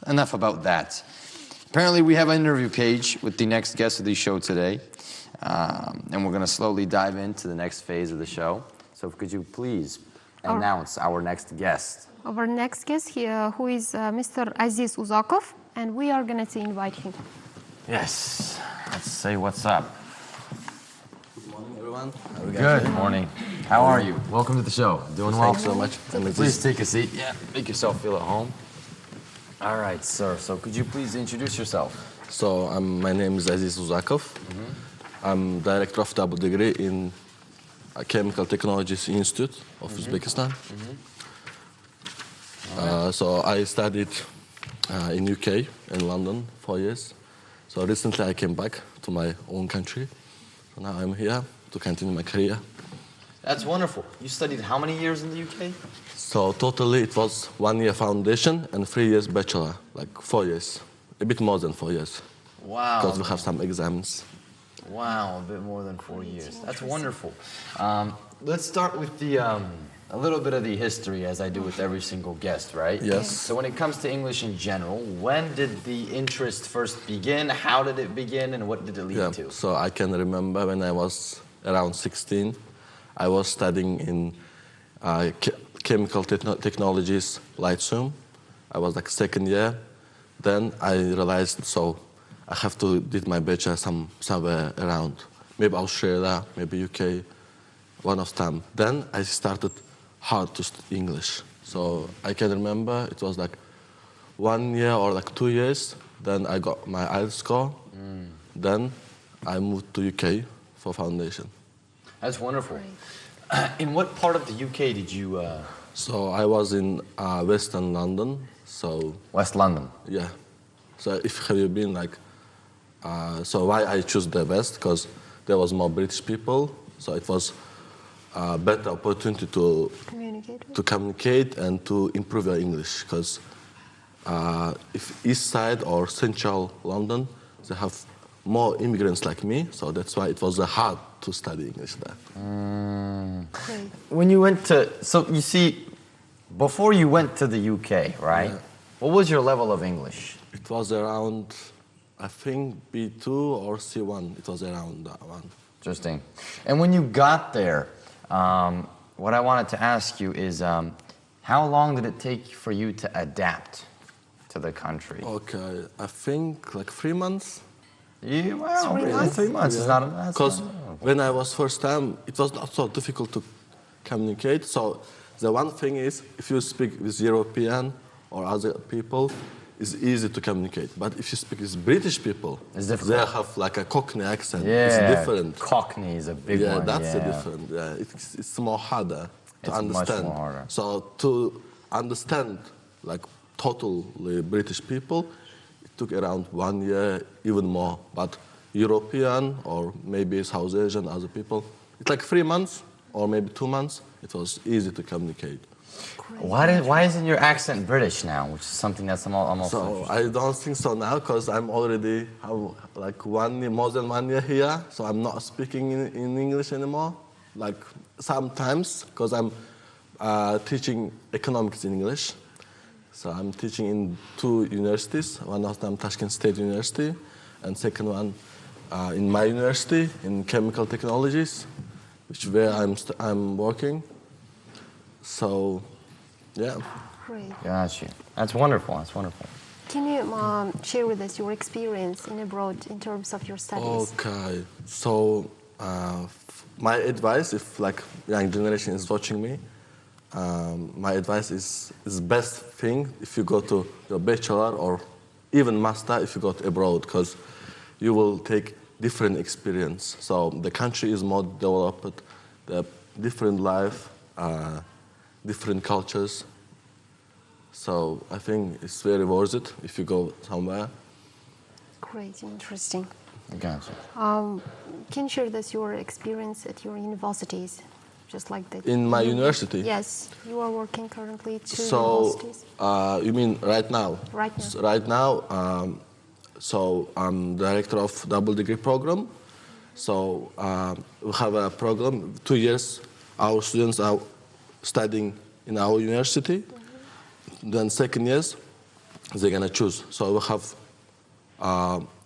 enough about that. Apparently, we have an interview page with the next guest of the show today. And we're going to slowly dive into the next phase of the show. So could you please announce our next guest? Our next guest here, who is Mr. Aziz Uzaqov, and we are going to invite him. Yes. Let's say what's up. Good morning, everyone. Good morning. How are you? Welcome to the show. Doing well? Thanks so much. Please take a seat. Yeah, make yourself feel at home. All right, sir. So could you please introduce yourself? So my name is Aziz Uzaqov. I'm director of double degree in Chemical Technologies Institute of Uzbekistan. So I studied in UK, in London, 4 years. So recently I came back to my own country. So now I'm here to continue my career. That's wonderful. You studied how many years in the UK? So totally it was 1 year foundation and 3 years bachelor, like 4 years. A bit more than 4 years. Wow. Because we have some exams. Wow, a bit more than 4 years. That's wonderful. Let's start with a little bit of the history, as I do with every single guest, right? Yes. So when it comes to English in general, when did the interest first begin? How did it begin, and what did it lead to? So I can remember when I was around 16, I was studying in Chemical Technologies Lyceum. I was like second year. Then I realized, so I have to did my bachelor somewhere around, maybe Australia, maybe UK, one of them. Then I started hard to study English. So I can remember it was like 1 year or like 2 years. Then I got my IELTS score. Then I moved to UK for foundation. That's wonderful. In what part of the UK did you? So I was in Western London. So West London. Yeah. So have you been like? So why I choose the West? Because there was more British people. So it was a better opportunity to communicate and to improve your English. Because if East Side or Central London, they have more immigrants like me. So that's why it was hard to study English there. When you went to, so you see, before you went to the UK, right? Yeah. What was your level of English? It was around, I think, B2 or C1. It was around that one. Interesting. And when you got there, what I wanted to ask you is, how long did it take for you to adapt to the country? Okay, I think like 3 months. Yeah, wow, really? 3 months is not enough. Because when I was first time, it was not so difficult to communicate. So the one thing is, if you speak with European or other people, it's easy to communicate. But if you speak with British people, they have like a Cockney accent. Yeah, it's different. Cockney is a big one. Yeah, that's different. Yeah, it's more harder to understand. Much more harder. So to understand like totally British people, it took around 1 year, even more. But European or maybe South Asian other people, it's like 3 months or maybe 2 months. It was easy to communicate. Why isn't your accent British now, which is something that's almost so I don't think so now, because I'm already like more than 1 year here, so I'm not speaking in English anymore. Like sometimes, because I'm teaching economics in English. So I'm teaching in 2 universities. One of them Toshkent State University, and second one in my university in Chemical Technologies, which where I'm working. So, yeah. Great. Gotcha. That's wonderful. That's wonderful. Can you share with us your experience in abroad in terms of your studies? Okay. So, my advice, if like young generation is watching me, my advice is best thing if you go to your bachelor or even master if you go abroad, because you will take different experience. So the country is more developed, the different life, different cultures. So I think it's very worth it if you go somewhere. Great, interesting. Gotcha. Can you share with us your experience at your universities? Just like that. In my university? Yes, you are working currently at 2 so, universities. You mean right now? Right now. Right now, so I'm director of double degree program. So we have a program, 2 years, our students are studying in our university. Then second years, they're gonna choose. So we have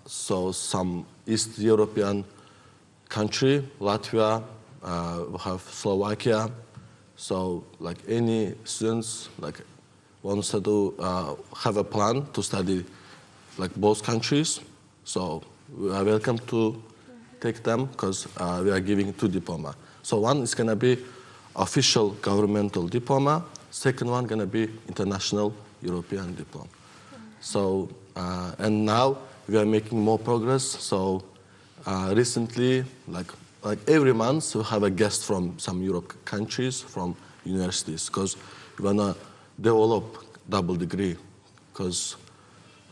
so some East European country, Latvia, we have Slovakia. So like any students like wants to do, have a plan to study like both countries. So we are welcome to take them because we are giving 2 diploma. So one is gonna be official governmental diploma. Second one gonna be international European diploma. So and now we are making more progress. So recently, like every month, we have a guest from some Europe countries, from universities, because we wanna develop double degree. Because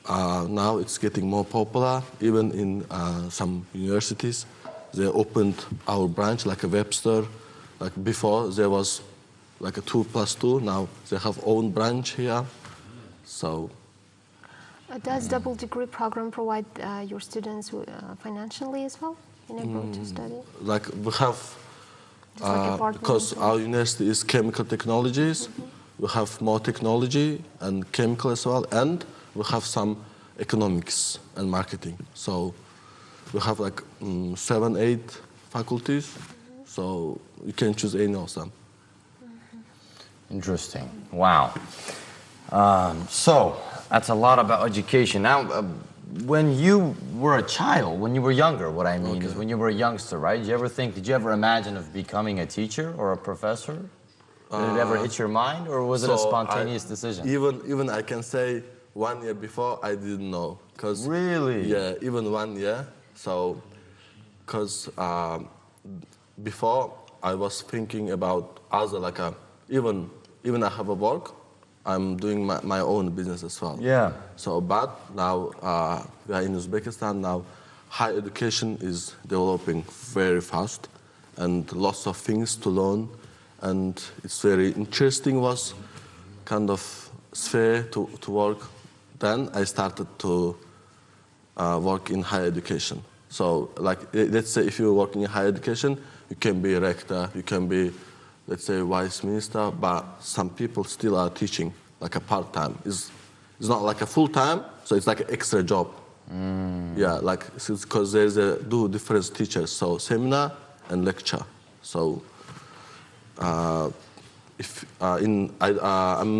now it's getting more popular, even in some universities. They opened our branch like a Webster. Like before, there was like a 2+2. Now they have own branch here. So. Does double degree program provide your students financially as well in able to study? Like we have, because our university is chemical technologies, we have more technology and chemical as well, and we have some economics and marketing. So we have like 7, 8 faculties, so you can choose any of them. Interesting. Wow. So that's a lot about education. Now, when you were a child, when you were younger, what I mean is when you were a youngster, right? Did you ever imagine of becoming a teacher or a professor? Did it ever hit your mind, or was it a spontaneous decision? Even I can say 1 year before, I didn't know. Cause, really? Yeah, even 1 year. So, because before I was thinking about other even I have a work, I'm doing my own business as well. Yeah. So, but now we are in Uzbekistan. Now, higher education is developing very fast, and lots of things to learn. And it's very interesting. Was kind of sphere to work. Then I started to work in higher education. So, like, let's say if you work in higher education, you can be a rector, you can be, let's say, vice minister, but some people still are teaching, like a part-time. It's not like a full-time, so it's like an extra job. Yeah, like, because there's two different teachers, so seminar and lecture. So, I'm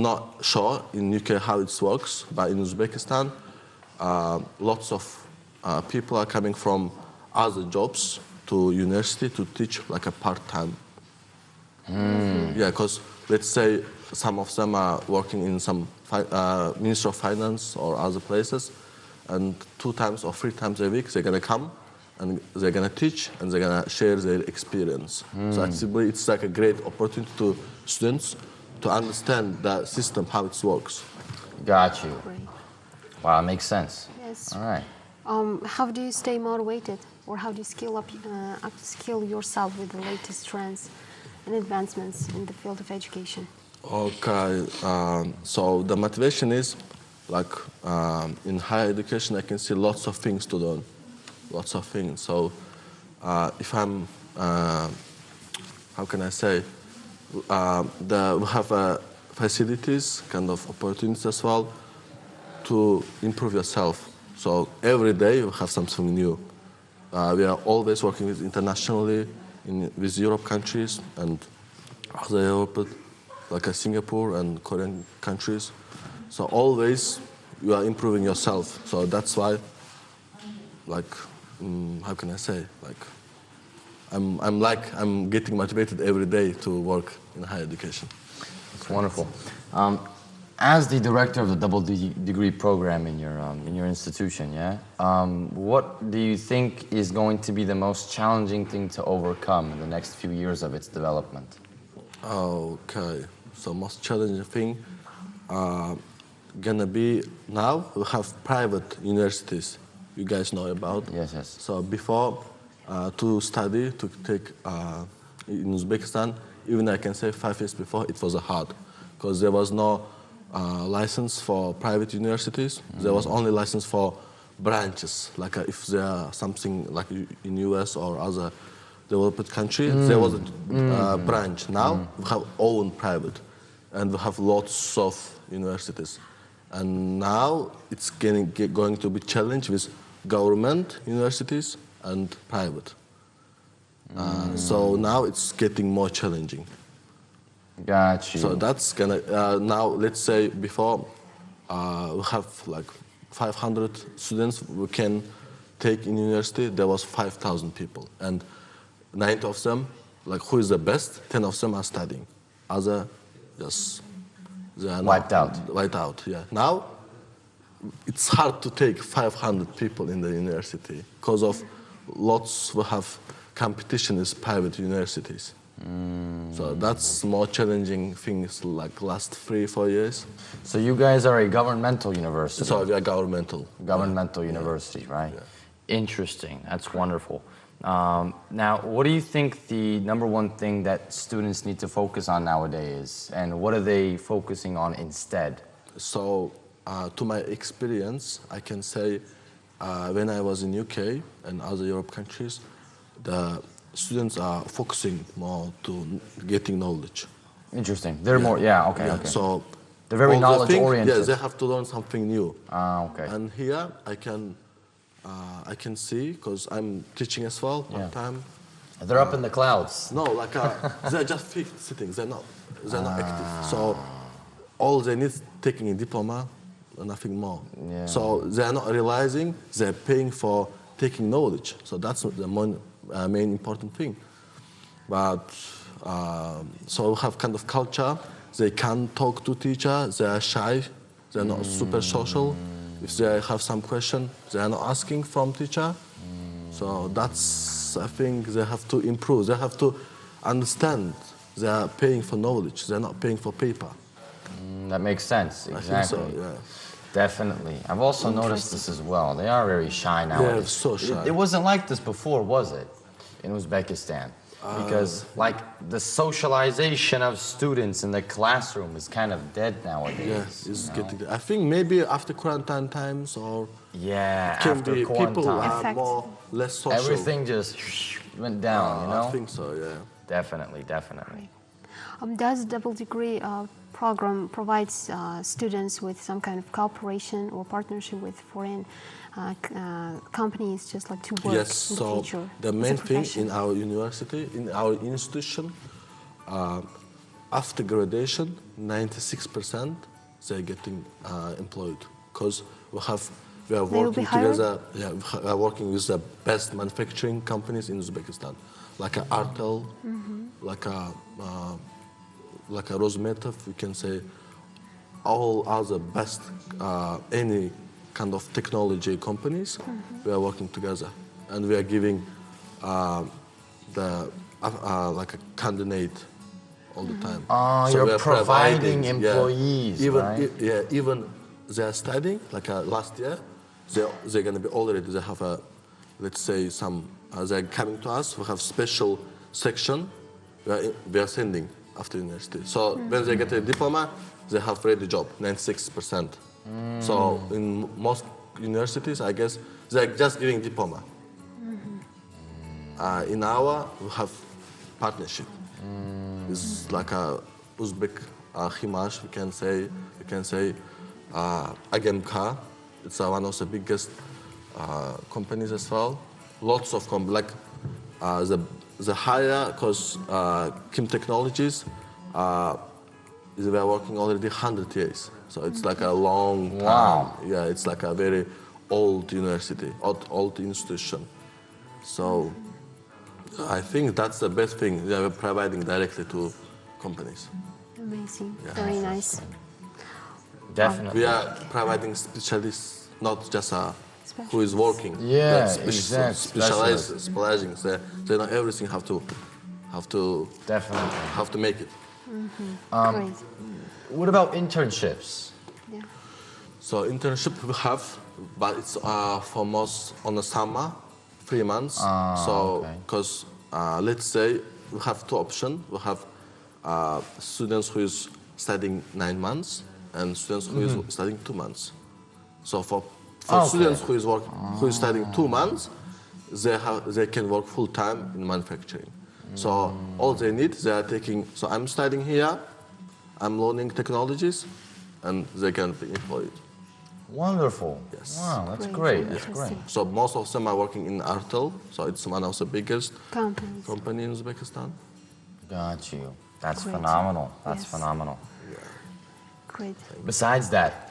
not sure in UK how it works, but in Uzbekistan, lots of people are coming from other jobs to university to teach like a part-time. Yeah, because let's say some of them are working in some Ministry of Finance or other places, and 2 times or 3 times a week they're gonna come and they're gonna teach and they're gonna share their experience. So actually it's like a great opportunity to students to understand the system, how it works. Got you. Great. Wow, it makes sense. Yes. All right. How do you stay motivated, or how do you upskill yourself with the latest trends and advancements in the field of education? Okay, so the motivation is like in higher education I can see lots of things to learn, lots of things. So if I'm, how can I say, we have facilities, kind of opportunities as well to improve yourself. So every day we have something new. We are always working with internationally, with Europe countries and other Europe, like Singapore and Korean countries. So always you are improving yourself. So that's why, like, how can I say, like, I'm getting motivated every day to work in higher education. It's wonderful. As the director of the double degree program in your institution, yeah, what do you think is going to be the most challenging thing to overcome in the next few years of its development? Okay, so most challenging thing gonna be now we have private universities. You guys know about. Yes, yes. So before to study to take in Uzbekistan, even I can say 5 years before it was hard because there was no license for private universities. There was only license for branches, like if there are something like in US or other developed country, there was a branch. Now we have own private, and we have lots of universities. And now it's going to be challenged with government universities and private. So now it's getting more challenging. Got you. So that's gonna, now let's say before we have like 500 students we can take in university, there was 5,000 people. And 90 of them, like who is the best, 10 of them are studying. Other, just, they are Wiped out. Wiped out, yeah. Now, it's hard to take 500 people in the university because of lots we have competition with private universities. So that's more challenging things like last 3-4 years. So you guys are a governmental university. So we are governmental. Governmental university, right? Yeah. Interesting. That's wonderful. Now, what do you think the number one thing that students need to focus on nowadays, and what are they focusing on instead? So, to my experience, I can say when I was in UK and other Europe countries, the students are focusing more to getting knowledge. Interesting. They're more, okay. So they're very all the knowledge-oriented. Yeah, they have to learn something new. Okay. And here I can see, because I'm teaching as well part time. They're up in the clouds. No, like they're just sitting. They're not active. So all they need is taking a diploma, nothing more. Yeah. So they're not realizing they're paying for taking knowledge. So that's the main important thing. But so we have kind of culture. They can't talk to teacher. They are shy. They're not super social. If they have some question, they are not asking from teacher. So that's, I think, they have to improve. They have to understand they are paying for knowledge. They're not paying for paper. That makes sense. Exactly. I think so, yeah. Definitely. I've also noticed this as well. They are very shy nowadays. They're so shy. It wasn't like this before, was it, in Uzbekistan? Because like the socialization of students in the classroom is kind of dead nowadays. Yes, it's getting there. I think maybe after quarantine times or after quarantine. People are less social. Everything just went down, you know? I think so, yeah. Definitely. Does double degree program provides students with some kind of cooperation or partnership with foreign companies, just like to work yes, in so the future? the main thing in our university, in our institution, after graduation, 96% they're getting employed because we are working together. Yeah, we are working with the best manufacturing companies in Uzbekistan, like Artel, like a Rosmetov. We can say all other best any kind of technology companies. We are working together, and we are giving like a candidate all the time. So you're providing employees, right? Even they are studying, like last year, they're going to be already, they have a, let's say they're coming to us, we have special section we are sending after university. So when they get a diploma, they have ready job, 96%. So in most universities, I guess, they're just giving diploma. In our, we have partnership. It's like a Uzbek Himash, we can say Agemka. It's one of the biggest companies as well. Lots of companies, like the higher, because Kim Technologies, we are working already 100 years. So it's like a long time. Wow. Yeah, it's like a very old university, old institution. So I think that's the best thing. They are providing directly to companies. Amazing. Very nice. Definitely. We are providing specialists, not just who is working. Yeah, specializing. They know everything. Have to Definitely. Make it. Great. What about internships? Yeah. So internship we have, but it's for most on the summer, 3 months. Because let's say we have two options. We have students who is studying 9 months and students who is studying 2 months. So for students who is studying 2 months, they can work full time in manufacturing. So all they need, they are taking. So I'm studying here, I'm learning technologies, and they can be employed. Wonderful. Yes. Wow, that's Great, great. That's great. interesting. So most of them are working in Artel, so it's one of the biggest Companies. company in Uzbekistan. Got you. That's Great. phenomenal. That's Yes. phenomenal. Great. Besides that,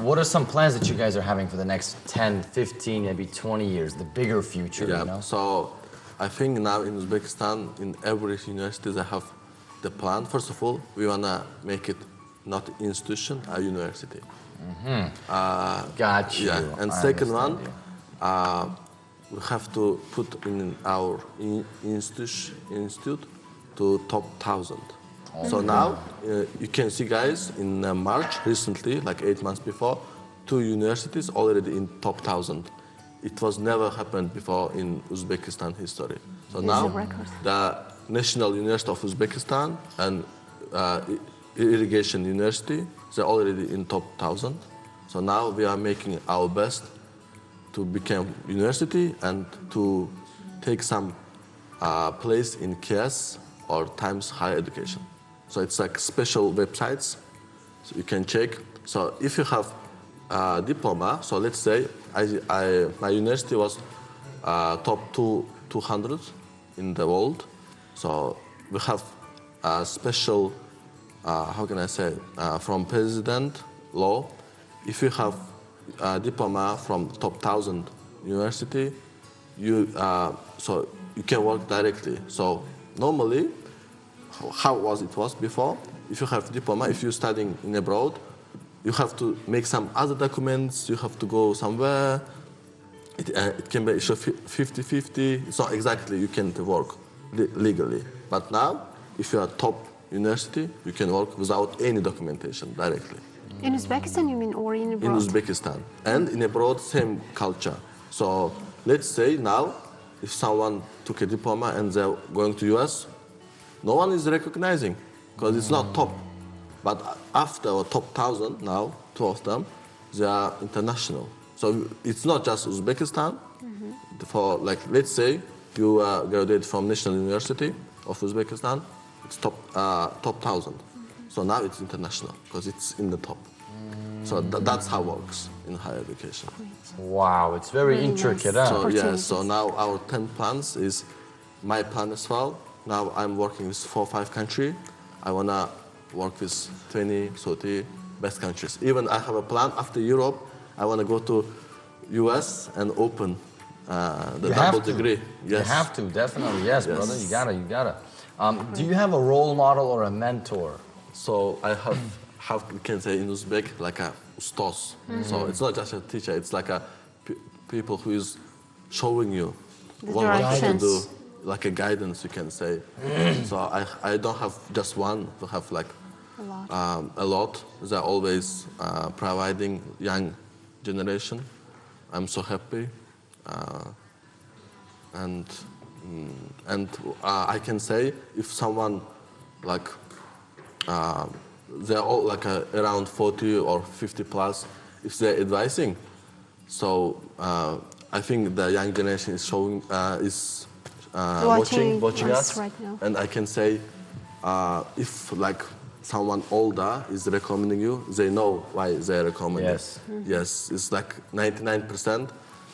what are some plans that you guys are having for the next 10, 15, maybe 20 years, the bigger future, Yeah. you know? So I think now in Uzbekistan, in every university, they have the plan. First of all, we wanna make it not institution, a university. Got you. Yeah. And I second one, understand you. we have to put in our institute to top 1,000. So now you can see, guys, in March recently, like 8 months before, 2 universities already in top 1,000. It was never happened before in Uzbekistan history. So It's now a record. the National University of Uzbekistan and Irrigation University, they're already in top 1,000. So now we are making our best to become university and to take some place in KS or Times Higher Education. So it's like special websites, so you can check. So if you have a diploma, so let's say my university was top 200 in the world. So we have a special, how can I say, from president law. If you have a diploma from top 1,000 university, so you can work directly. So normally, how it was before, if you have diploma, if you're studying in abroad, you have to make some other documents, you have to go somewhere. It can be 50-50. It's not exactly you can work legally. But now, if you are top university, you can work without any documentation directly. In Uzbekistan, you mean, or in abroad? In Uzbekistan. And in abroad, same culture. So let's say now, if someone took a diploma and they're going to US, no one is recognizing because it's not top. But after our top 1,000 now, 2 of them, they are international. So it's not just Uzbekistan. For like, let's say you graduated from National University of Uzbekistan, it's top 1,000. So now it's international because it's in the top. So that's how it works in higher education. Wow, it's very Really intricate, nice. huh? So yeah, Opportunities. so now our 10 plans is my plan as well. Now I'm working with 4 or 5 countries. I wanna work with 20, 30 best countries. Even I have a plan after Europe, I wanna go to US and open the You double have to. degree. Yes. You have to, definitely. Yes, Yes. brother, you gotta. Do you have a role model or a mentor? So I have, how we can say in Uzbek, like a ustos. So it's not just a teacher, it's like a people who is showing you The what you have to do, directions. like a guidance, you can say. So I don't have just one, I have like A lot. a lot. They're always providing young generation. I'm so happy. And I can say if someone like they're all like around 40 or 50 plus, if they're advising, so I think the young generation is showing is watching us us, right now. and I can say if like someone older is recommending you, they know why they're recommending. Yes. Yes, it's like 99%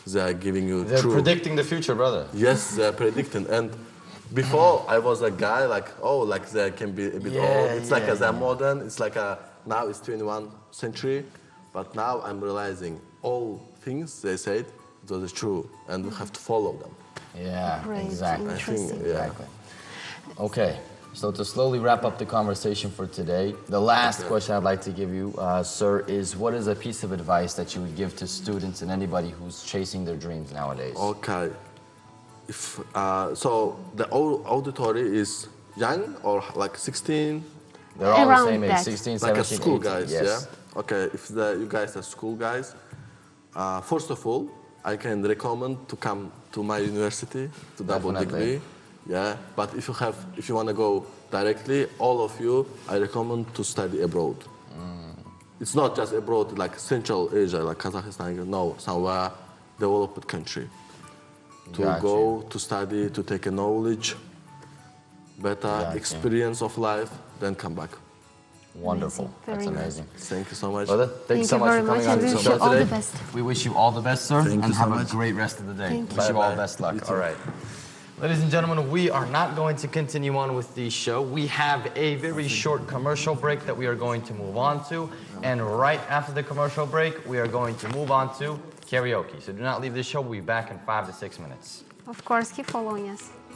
they are giving you They're true. predicting the future, brother. Yes, they're predicting. And before I was a guy like, oh, like they can be a bit Yeah, old. It's like yeah, they're yeah. modern. It's like now it's 21st century. But now I'm realizing all things they said, those are true. And we have to follow them. Yeah, Great, exactly. interesting. Yeah. Exactly. Okay, so to slowly wrap up the conversation for today, the last question I'd like to give you, sir, is what is a piece of advice that you would give to students and anybody who's chasing their dreams nowadays? Okay. If so, the auditory is young or like 16, They're all the Around same age, that. 16, like 17, a school 18. guys, Yes. yeah? Okay, if you guys are school guys, first of all, I can recommend to come to my university to double Definitely. degree. Yeah, but if you want to go directly, all of you, I recommend to study abroad. It's not just abroad, like Central Asia, like Kazakhstan, no, somewhere developed country. To Gotcha. go, to study, to take a knowledge, better Gotcha. experience of life, then come back. Wonderful. Amazing. Very That's nice. amazing. Thank you so much. Brother, thank you so much very for much, coming on and to we the wish show you all today. the best. We wish you all the best, sir, Thank and you so have a much. great rest of the day. Thank you. Wish you all Bye-bye. best luck. You too. All right. Ladies and gentlemen, we are not going to continue on with the show. We have a very short commercial break that we are going to move on to. And right after the commercial break, we are going to move on to karaoke. So do not leave this show. We'll be back in 5 to 6 minutes. Of course, keep following us.